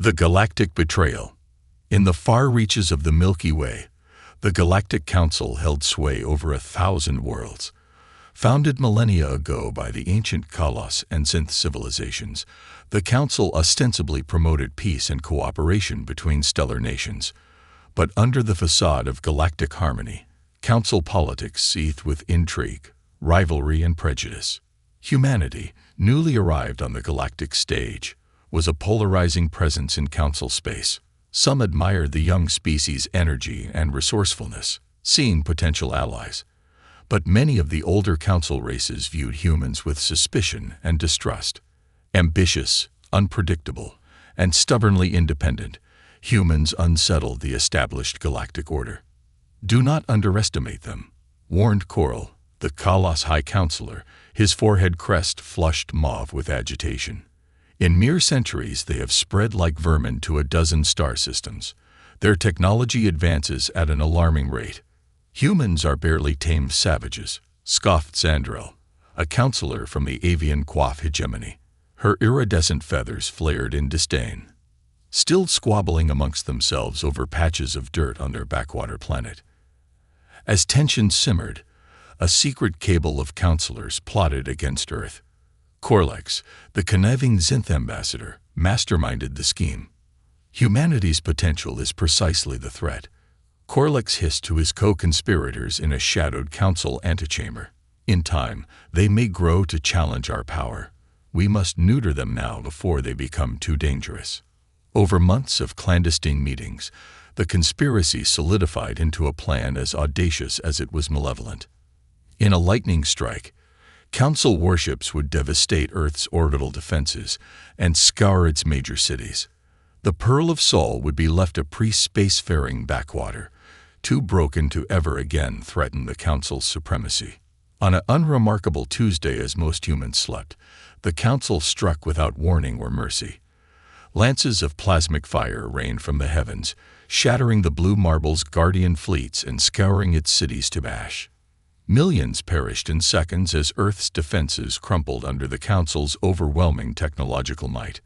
The Galactic Betrayal. In the far reaches of the Milky Way, the Galactic Council held sway over 1,000 worlds. Founded millennia ago by the ancient Kalos and Synth civilizations, the Council ostensibly promoted peace and cooperation between stellar nations. But under the facade of galactic harmony, Council politics seethed with intrigue, rivalry, and prejudice. Humanity, newly arrived on the galactic stage, was a polarizing presence in Council space. Some admired the young species' energy and resourcefulness, seeing potential allies. But many of the older Council races viewed humans with suspicion and distrust. Ambitious, unpredictable, and stubbornly independent, humans unsettled the established galactic order. "Do not underestimate them," warned Coral, the Kalos High Counselor, his forehead crest flushed mauve with agitation. In mere centuries, they have spread like vermin to a dozen star systems. Their technology advances at an alarming rate. Humans are barely tamed savages, scoffed Sandrel, a counselor from the avian Quaff hegemony. Her iridescent feathers flared in disdain. Still squabbling amongst themselves over patches of dirt on their backwater planet. As tension simmered, a secret cabal of counselors plotted against Earth. Corlex, the conniving Synth ambassador, masterminded the scheme. Humanity's potential is precisely the threat. Corlex hissed to his co-conspirators in a shadowed Council antechamber. In time, they may grow to challenge our power. We must neuter them now before they become too dangerous. Over months of clandestine meetings, the conspiracy solidified into a plan as audacious as it was malevolent. In a lightning strike, Council warships would devastate Earth's orbital defenses and scour its major cities. The Pearl of Sol would be left a pre-spacefaring backwater, too broken to ever again threaten the Council's supremacy. On an unremarkable Tuesday, as most humans slept, the Council struck without warning or mercy. Lances of plasmic fire rained from the heavens, shattering the Blue Marble's guardian fleets and scouring its cities to ash. Millions perished in seconds as Earth's defenses crumpled under the Council's overwhelming technological might.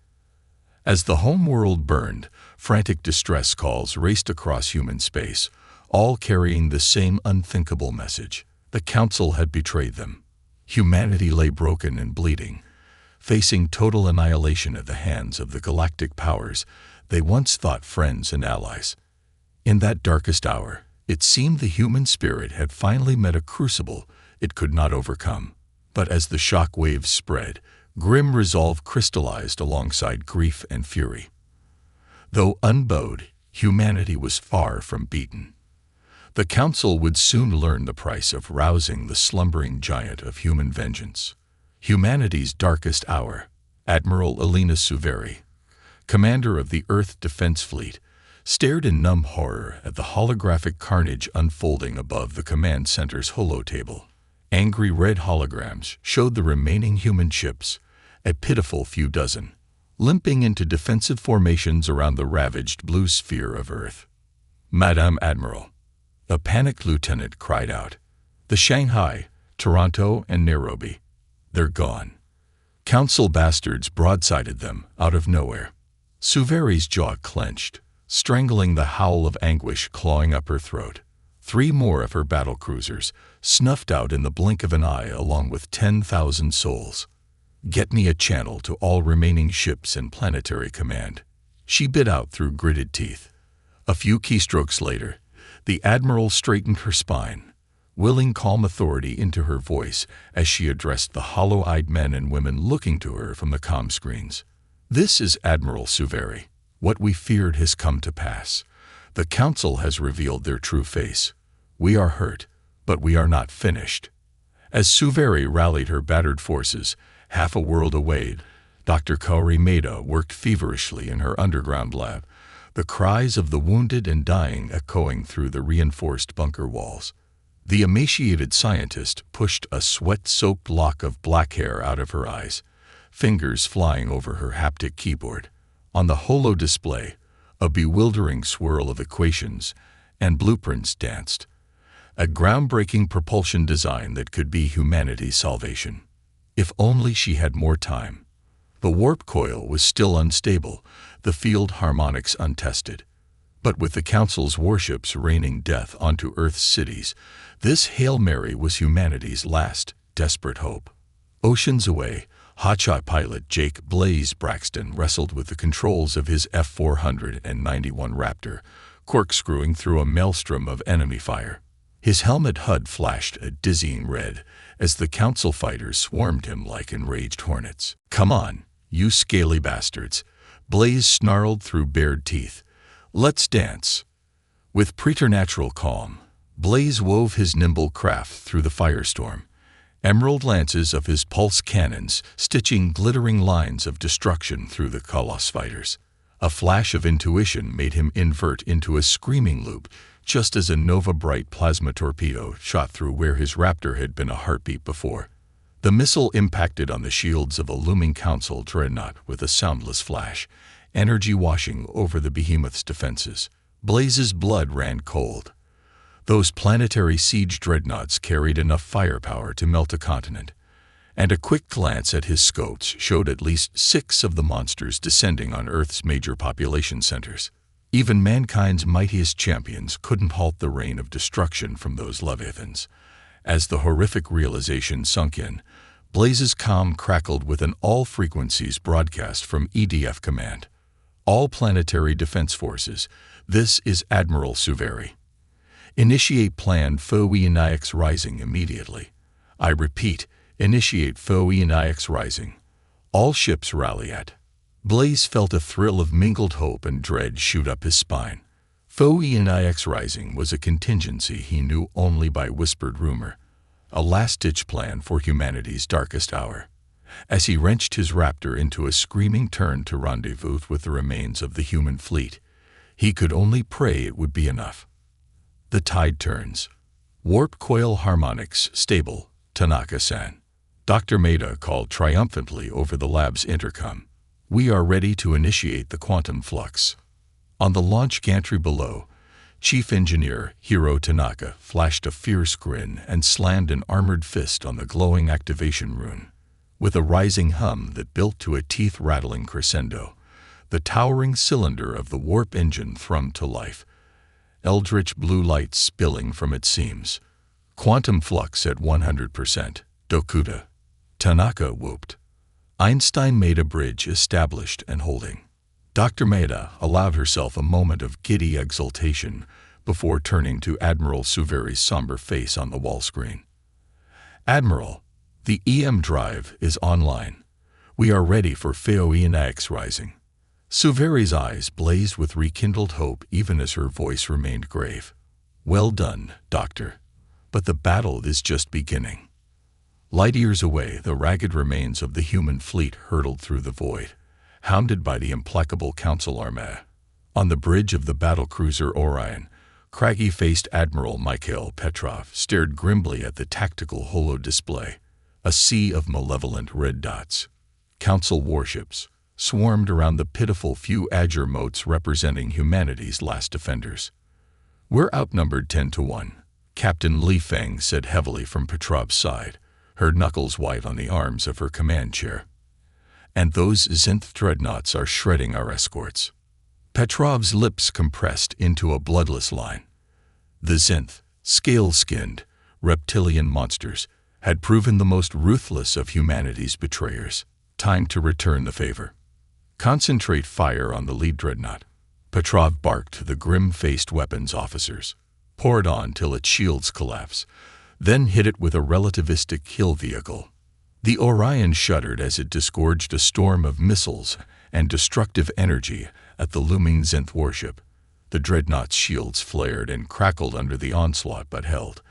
As the home world burned, frantic distress calls raced across human space, all carrying the same unthinkable message. The Council had betrayed them. Humanity lay broken and bleeding, facing total annihilation at the hands of the galactic powers they once thought friends and allies. In that darkest hour, it seemed the human spirit had finally met a crucible it could not overcome. But as the shock waves spread, grim resolve crystallized alongside grief and fury. Though unbowed, humanity was far from beaten. The Council would soon learn the price of rousing the slumbering giant of human vengeance. Humanity's darkest hour, Admiral Elena Suveri, commander of the Earth Defense Fleet, stared in numb horror at the holographic carnage unfolding above the command center's holotable. Angry red holograms showed the remaining human ships, a pitiful few dozen, limping into defensive formations around the ravaged blue sphere of Earth. "Madame Admiral," a panicked lieutenant cried out. "The Shanghai, Toronto, and Nairobi. They're gone." Council bastards broadsided them out of nowhere. Suveri's jaw clenched, strangling the howl of anguish clawing up her throat. 3 more of her battlecruisers snuffed out in the blink of an eye along with 10,000 souls. "Get me a channel to all remaining ships in planetary command," she bit out through gritted teeth. A few keystrokes later, the Admiral straightened her spine, willing calm authority into her voice as she addressed the hollow-eyed men and women looking to her from the comm screens. "This is Admiral Suveri. What we feared has come to pass. The Council has revealed their true face. We are hurt, but we are not finished." As Suveri rallied her battered forces, half a world away, Dr. Kaori Maeda worked feverishly in her underground lab, the cries of the wounded and dying echoing through the reinforced bunker walls. The emaciated scientist pushed a sweat-soaked lock of black hair out of her eyes, fingers flying over her haptic keyboard. On the holo display, a bewildering swirl of equations and blueprints danced, a groundbreaking propulsion design that could be humanity's salvation. If only she had more time. The warp coil was still unstable, the field harmonics untested. But with the Council's warships raining death onto Earth's cities, this Hail Mary was humanity's last, desperate hope. Oceans away, hotshot pilot Jake Blaze Braxton wrestled with the controls of his F-491 Raptor, corkscrewing through a maelstrom of enemy fire. His helmet HUD flashed a dizzying red as the Council fighters swarmed him like enraged hornets. "Come on, you scaly bastards," Blaze snarled through bared teeth. "Let's dance." With preternatural calm, Blaze wove his nimble craft through the firestorm, emerald lances of his pulse cannons stitching glittering lines of destruction through the Colossus fighters. A flash of intuition made him invert into a screaming loop, just as a Nova-Bright plasma torpedo shot through where his Raptor had been a heartbeat before. The missile impacted on the shields of a looming Council dreadnought with a soundless flash, energy washing over the behemoth's defenses. Blaze's blood ran cold. Those planetary siege dreadnoughts carried enough firepower to melt a continent, and a quick glance at his scopes showed at least 6 of the monsters descending on Earth's major population centers. Even mankind's mightiest champions couldn't halt the rain of destruction from those leviathans. As the horrific realization sunk in, Blaze's comm crackled with an all-frequencies broadcast from EDF Command. "All planetary defense forces, this is Admiral Suveri. Initiate planned Phoenix Rising immediately. I repeat, initiate Phoenix Rising. All ships rally at." Blaze felt a thrill of mingled hope and dread shoot up his spine. Phoenix Rising was a contingency he knew only by whispered rumor, a last-ditch plan for humanity's darkest hour. As he wrenched his Raptor into a screaming turn to rendezvous with the remains of the human fleet, he could only pray it would be enough. The tide turns. Warp coil harmonics stable, Tanaka-san. Dr. Maeda called triumphantly over the lab's intercom. "We are ready to initiate the quantum flux." On the launch gantry below, Chief Engineer Hiro Tanaka flashed a fierce grin and slammed an armored fist on the glowing activation rune. With a rising hum that built to a teeth-rattling crescendo, the towering cylinder of the warp engine thrummed to life, eldritch blue light spilling from its seams. "Quantum flux at 100%, Dokuda," Tanaka whooped. Einstein made a bridge established and holding. Dr. Maeda allowed herself a moment of giddy exultation before turning to Admiral Suveri's somber face on the wall screen. "Admiral, the EM drive is online. We are ready for Phoenix Rising." Suveri's eyes blazed with rekindled hope even as her voice remained grave. "Well done, Doctor. But the battle is just beginning." Light years away, the ragged remains of the human fleet hurtled through the void, hounded by the implacable Council armée. On the bridge of the battlecruiser Orion, craggy-faced Admiral Mikhail Petrov stared grimly at the tactical holo-display, a sea of malevolent red dots. Council warships swarmed around the pitiful few Azure motes representing humanity's last defenders. "We're outnumbered 10-1, Captain Li Feng said heavily from Petrov's side, her knuckles white on the arms of her command chair. "And those Zenith dreadnoughts are shredding our escorts." Petrov's lips compressed into a bloodless line. The Zenith, scale-skinned, reptilian monsters, had proven the most ruthless of humanity's betrayers. Time to return the favor. "Concentrate fire on the lead dreadnought," Petrov barked to the grim-faced weapons officers. "Pour it on till its shields collapse, then hit it with a relativistic kill vehicle." The Orion shuddered as it disgorged a storm of missiles and destructive energy at the looming Zenith warship. The dreadnought's shields flared and crackled under the onslaught but held,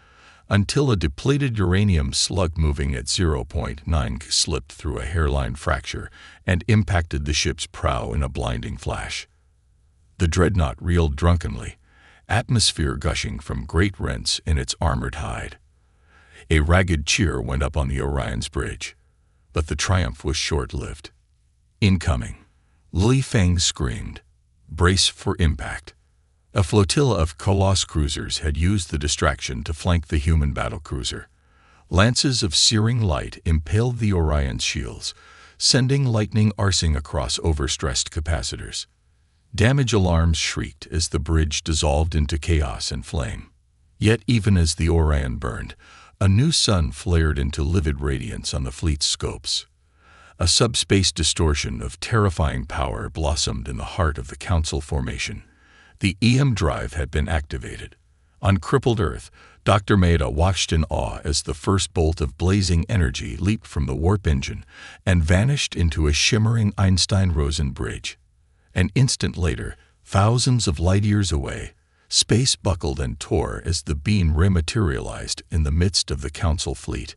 until a depleted uranium slug moving at 0.9 slipped through a hairline fracture and impacted the ship's prow in a blinding flash. The dreadnought reeled drunkenly, atmosphere gushing from great rents in its armored hide. A ragged cheer went up on the Orion's bridge, but the triumph was short-lived. "Incoming," Li Feng screamed. "Brace for impact." A flotilla of Colossus cruisers had used the distraction to flank the human battlecruiser. Lances of searing light impaled the Orion's shields, sending lightning arcing across overstressed capacitors. Damage alarms shrieked as the bridge dissolved into chaos and flame. Yet even as the Orion burned, a new sun flared into livid radiance on the fleet's scopes. A subspace distortion of terrifying power blossomed in the heart of the Council formation. The EM drive had been activated. On crippled Earth, Dr. Maeda watched in awe as the first bolt of blazing energy leaped from the warp engine and vanished into a shimmering Einstein-Rosen bridge. An instant later, thousands of light-years away, space buckled and tore as the beam rematerialized in the midst of the Council fleet.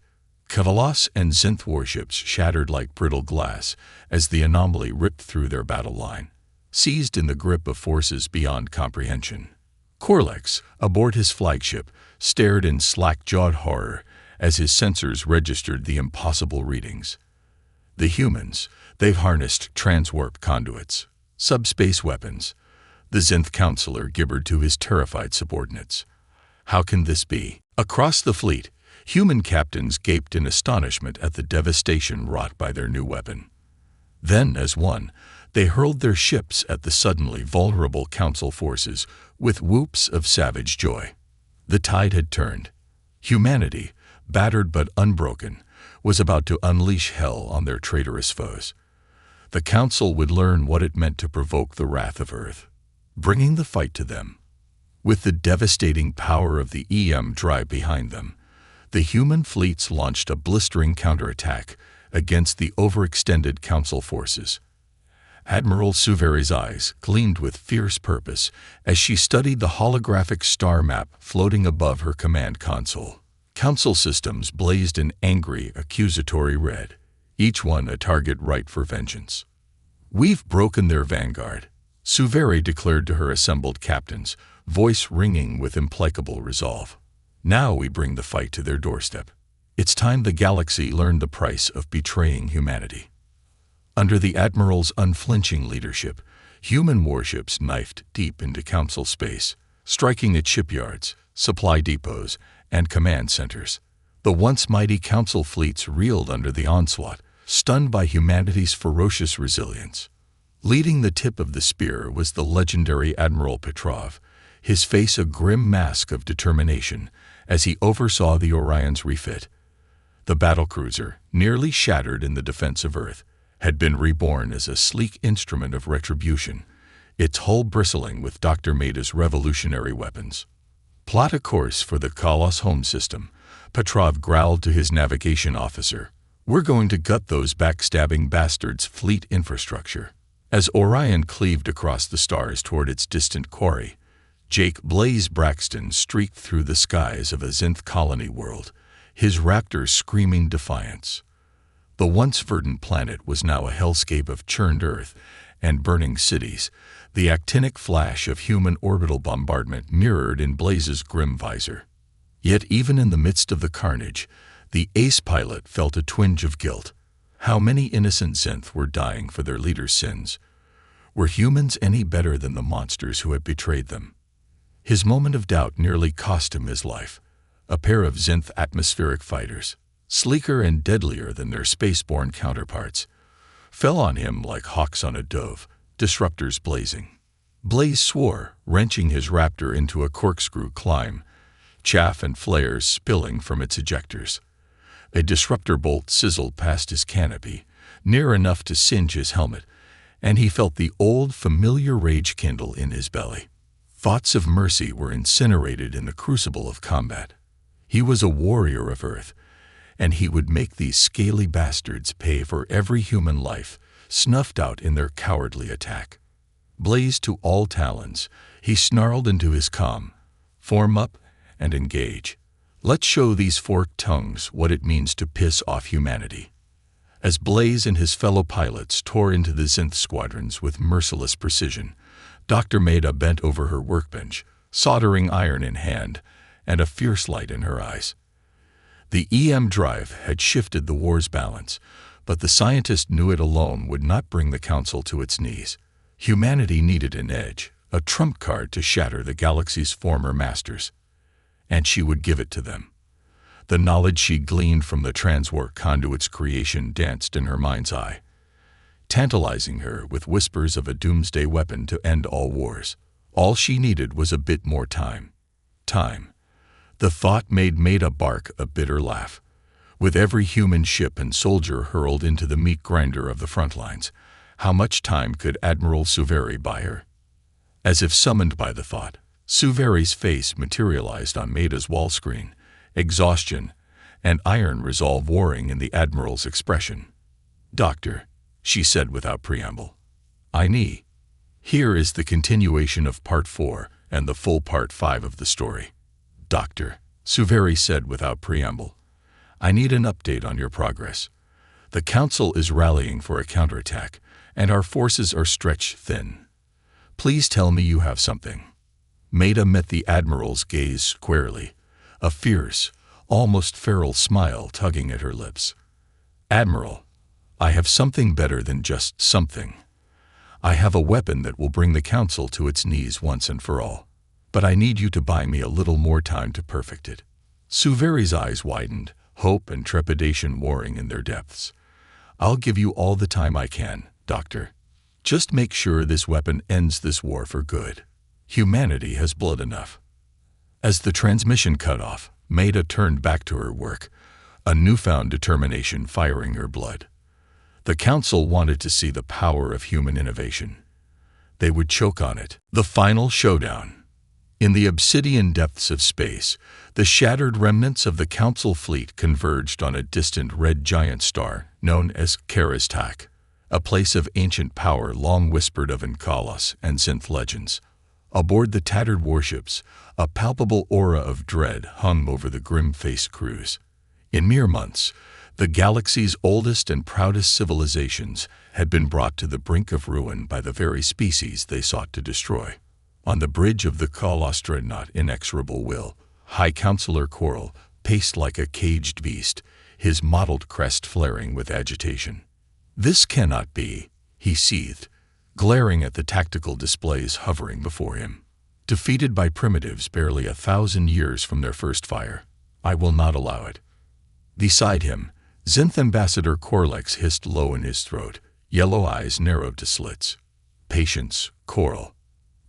Kavalos and Zinth warships shattered like brittle glass as the anomaly ripped through their battle line, seized in the grip of forces beyond comprehension. Korlex, aboard his flagship, stared in slack-jawed horror as his sensors registered the impossible readings. The humans, they've harnessed transwarp conduits, subspace weapons. The Zinth counselor gibbered to his terrified subordinates. How can this be? Across the fleet, human captains gaped in astonishment at the devastation wrought by their new weapon. Then, as one, they hurled their ships at the suddenly vulnerable Council forces with whoops of savage joy. The tide had turned. Humanity, battered but unbroken, was about to unleash hell on their traitorous foes. The Council would learn what it meant to provoke the wrath of Earth, bringing the fight to them. With the devastating power of the EM drive behind them, the human fleets launched a blistering counterattack against the overextended Council forces. Admiral Suveri's eyes gleamed with fierce purpose as she studied the holographic star map floating above her command console. Council systems blazed an angry, accusatory red, each one a target ripe for vengeance. "We've broken their vanguard," Suveri declared to her assembled captains, voice ringing with implacable resolve. "Now we bring the fight to their doorstep. It's time the galaxy learned the price of betraying humanity." Under the Admiral's unflinching leadership, human warships knifed deep into Council space, striking at shipyards, supply depots, and command centers. The once mighty Council fleets reeled under the onslaught, stunned by humanity's ferocious resilience. Leading the tip of the spear was the legendary Admiral Petrov, his face a grim mask of determination as he oversaw the Orion's refit. The battlecruiser, nearly shattered in the defense of Earth, had been reborn as a sleek instrument of retribution, its hull bristling with Dr. Maeda's revolutionary weapons. "Plot a course for the Kalos home system," Petrov growled to his navigation officer. "We're going to gut those backstabbing bastards' fleet infrastructure." As Orion cleaved across the stars toward its distant quarry, Jake Blaze Braxton streaked through the skies of a Zinth colony world, his raptor screaming defiance. The once verdant planet was now a hellscape of churned Earth and burning cities, the actinic flash of human orbital bombardment mirrored in Blaze's grim visor. Yet even in the midst of the carnage, the ace pilot felt a twinge of guilt. How many innocent Zinth were dying for their leader's sins? Were humans any better than the monsters who had betrayed them? His moment of doubt nearly cost him his life. A pair of Zinth atmospheric fighters, sleeker and deadlier than their spaceborne counterparts, fell on him like hawks on a dove, disruptors blazing. Blaze swore, wrenching his raptor into a corkscrew climb, chaff and flares spilling from its ejectors. A disruptor bolt sizzled past his canopy, near enough to singe his helmet, and he felt the old, familiar rage kindle in his belly. Thoughts of mercy were incinerated in the crucible of combat. He was a warrior of Earth, and he would make these scaly bastards pay for every human life snuffed out in their cowardly attack. Blazed to all talons, he snarled into his comm, "Form up and engage. Let's show these forked tongues what it means to piss off humanity." As Blaze and his fellow pilots tore into the Zinth squadrons with merciless precision, Dr. Maeda bent over her workbench, soldering iron in hand, and a fierce light in her eyes. The EM drive had shifted the war's balance, but the scientist knew it alone would not bring the Council to its knees. Humanity needed an edge, a trump card to shatter the galaxy's former masters. And she would give it to them. The knowledge she gleaned from the transwarp conduit's creation danced in her mind's eye. tantalizing her with whispers of a doomsday weapon to end all wars. All she needed was a bit more time. Time. The thought made Maida bark a bitter laugh. With every human ship and soldier hurled into the meat grinder of the front lines, how much time could Admiral Suveri buy her? As if summoned by the thought, Suveri's face materialized on Maida's wall screen, exhaustion and iron resolve warring in the Admiral's expression. "Doctor," she said without preamble, "I need." Here is the continuation of Part 4 and the full Part 5 of the story. "Doctor," Suveri said without preamble, "I need an update on your progress. The Council is rallying for a counterattack, and our forces are stretched thin. Please tell me you have something." Maida met the Admiral's gaze squarely, a fierce, almost feral smile tugging at her lips. "Admiral, I have something better than just something. I have a weapon that will bring the Council to its knees once and for all. But I need you to buy me a little more time to perfect it." Suveri's eyes widened, hope and trepidation warring in their depths. "I'll give you all the time I can, Doctor. Just make sure this weapon ends this war for good. Humanity has blood enough." As the transmission cut off, Maida turned back to her work, a newfound determination firing her blood. The Council wanted to see the power of human innovation. They would choke on it. The final showdown. In the obsidian depths of space, the shattered remnants of the Council fleet converged on a distant red giant star known as Galactic, a place of ancient power long whispered of in Kalos and synth legends. Aboard the tattered warships, a palpable aura of dread hung over the grim-faced crews. In mere months, the galaxy's oldest and proudest civilizations had been brought to the brink of ruin by the very species they sought to destroy. On the bridge of the Kalos dreadnought inexorable will, High Counselor Coral paced like a caged beast, his mottled crest flaring with agitation. "This cannot be," he seethed, glaring at the tactical displays hovering before him. "Defeated by primitives barely 1,000 years from their first fire, I will not allow it." Beside him, Zenth Ambassador Corlex hissed low in his throat, yellow eyes narrowed to slits. "Patience, Coral.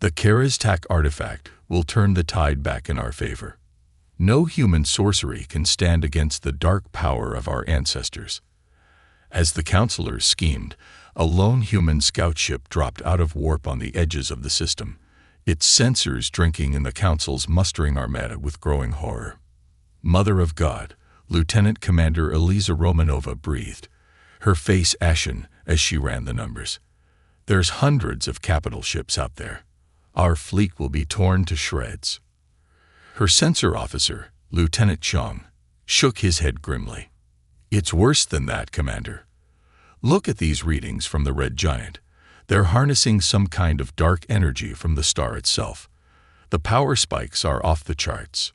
The Galactic artifact will turn the tide back in our favor. No human sorcery can stand against the dark power of our ancestors." As the counselors schemed, a lone human scout ship dropped out of warp on the edges of the system, its sensors drinking in the Council's mustering armada with growing horror. "Mother of God," Lieutenant Commander Eliza Romanova breathed, her face ashen as she ran the numbers. "There's hundreds of capital ships out there. Our fleet will be torn to shreds." Her sensor officer, Lieutenant Chong, shook his head grimly. "It's worse than that, Commander. Look at these readings from the Red Giant. They're harnessing some kind of dark energy from the star itself. The power spikes are off the charts."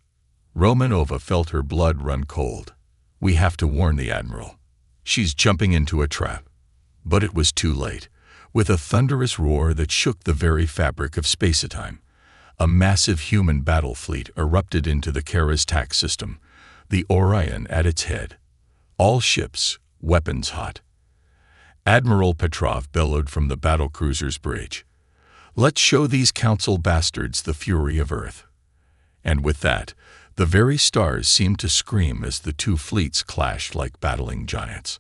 Romanova felt her blood run cold. "We have to warn the Admiral. She's jumping into a trap." But it was too late. With a thunderous roar that shook the very fabric of space-time, a massive human battle fleet erupted into the Galactic system, the Orion at its head. All ships, weapons hot. Admiral Petrov bellowed from the battlecruiser's bridge, "Let's show these Council bastards the fury of Earth." And with that, the very stars seemed to scream as the two fleets clashed like battling giants.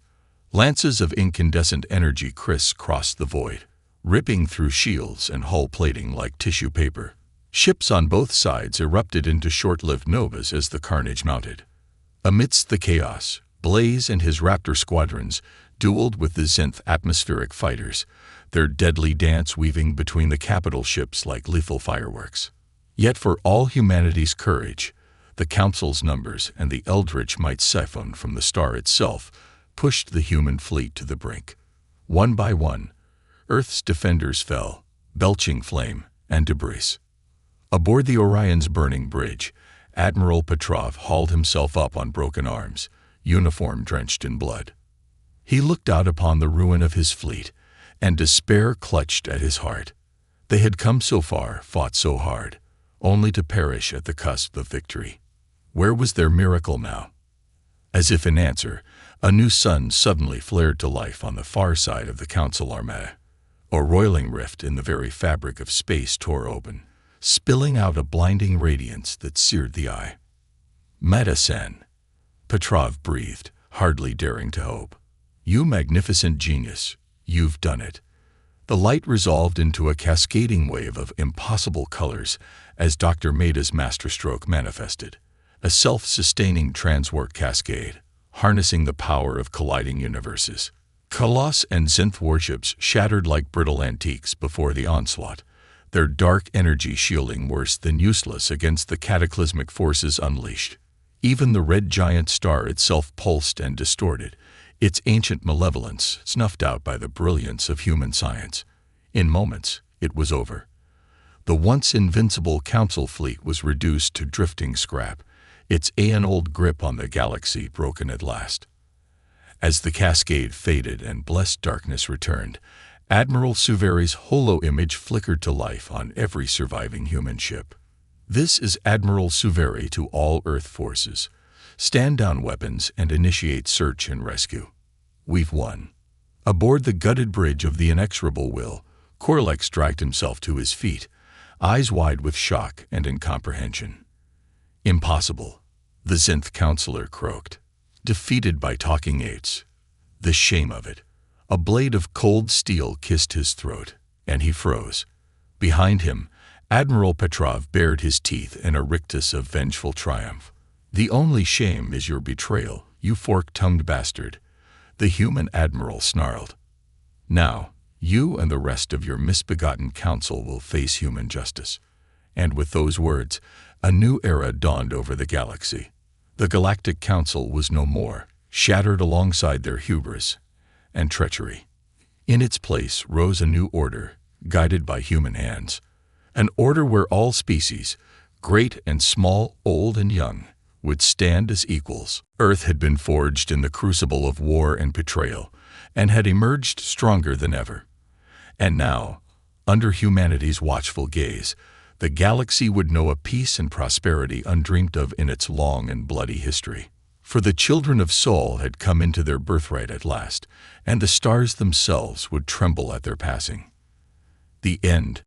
Lances of incandescent energy criss-crossed the void, ripping through shields and hull plating like tissue paper. Ships on both sides erupted into short-lived novas as the carnage mounted. Amidst the chaos, Blaze and his Raptor squadrons dueled with the Zenth atmospheric fighters, their deadly dance weaving between the capital ships like lethal fireworks. Yet for all humanity's courage, the Council's numbers and the eldritch might siphoned from the star itself pushed the human fleet to the brink. One by one, Earth's defenders fell, belching flame and debris. Aboard the Orion's burning bridge, Admiral Petrov hauled himself up on broken arms, uniform drenched in blood. He looked out upon the ruin of his fleet, and despair clutched at his heart. They had come so far, fought so hard, only to perish at the cusp of victory. Where was their miracle now? As if in answer, A new sun suddenly flared to life on the far side of the Council Armada. A roiling rift in the very fabric of space tore open, spilling out a blinding radiance that seared the eye. "Meta-san," Petrov breathed, hardly daring to hope. "You magnificent genius, you've done it." The light resolved into a cascading wave of impossible colors as Dr. Maida's masterstroke manifested, a self-sustaining transwarp cascade, harnessing the power of colliding universes. Colossus and Synth warships shattered like brittle antiques before the onslaught, their dark energy shielding worse than useless against the cataclysmic forces unleashed. Even the red giant star itself pulsed and distorted, its ancient malevolence snuffed out by the brilliance of human science. In moments, it was over. The once invincible Council fleet was reduced to drifting scrap, its aeon-old grip on the galaxy broken at last. As the cascade faded and blessed darkness returned, Admiral Suveri's holo image flickered to life on every surviving human ship. "This is Admiral Suveri to all Earth forces. Stand down weapons and initiate search and rescue. We've won." Aboard the gutted bridge of the inexorable will, Korlex dragged himself to his feet, eyes wide with shock and incomprehension. "Impossible," the Synth counselor croaked. "Defeated by talking apes. The shame of it." A blade of cold steel kissed his throat, and he froze. Behind him, Admiral Petrov bared his teeth in a rictus of vengeful triumph. "The only shame is your betrayal, you fork-tongued bastard," the human admiral snarled. "Now, you and the rest of your misbegotten council will face human justice." And with those words, a new era dawned over the galaxy. The Galactic Council was no more, shattered alongside their hubris and treachery. In its place rose a new order, guided by human hands. An order where all species, great and small, old and young, would stand as equals. Earth had been forged in the crucible of war and betrayal, and had emerged stronger than ever. And now, under humanity's watchful gaze, the galaxy would know a peace and prosperity undreamt of in its long and bloody history. For the children of Sol had come into their birthright at last, and the stars themselves would tremble at their passing. The end.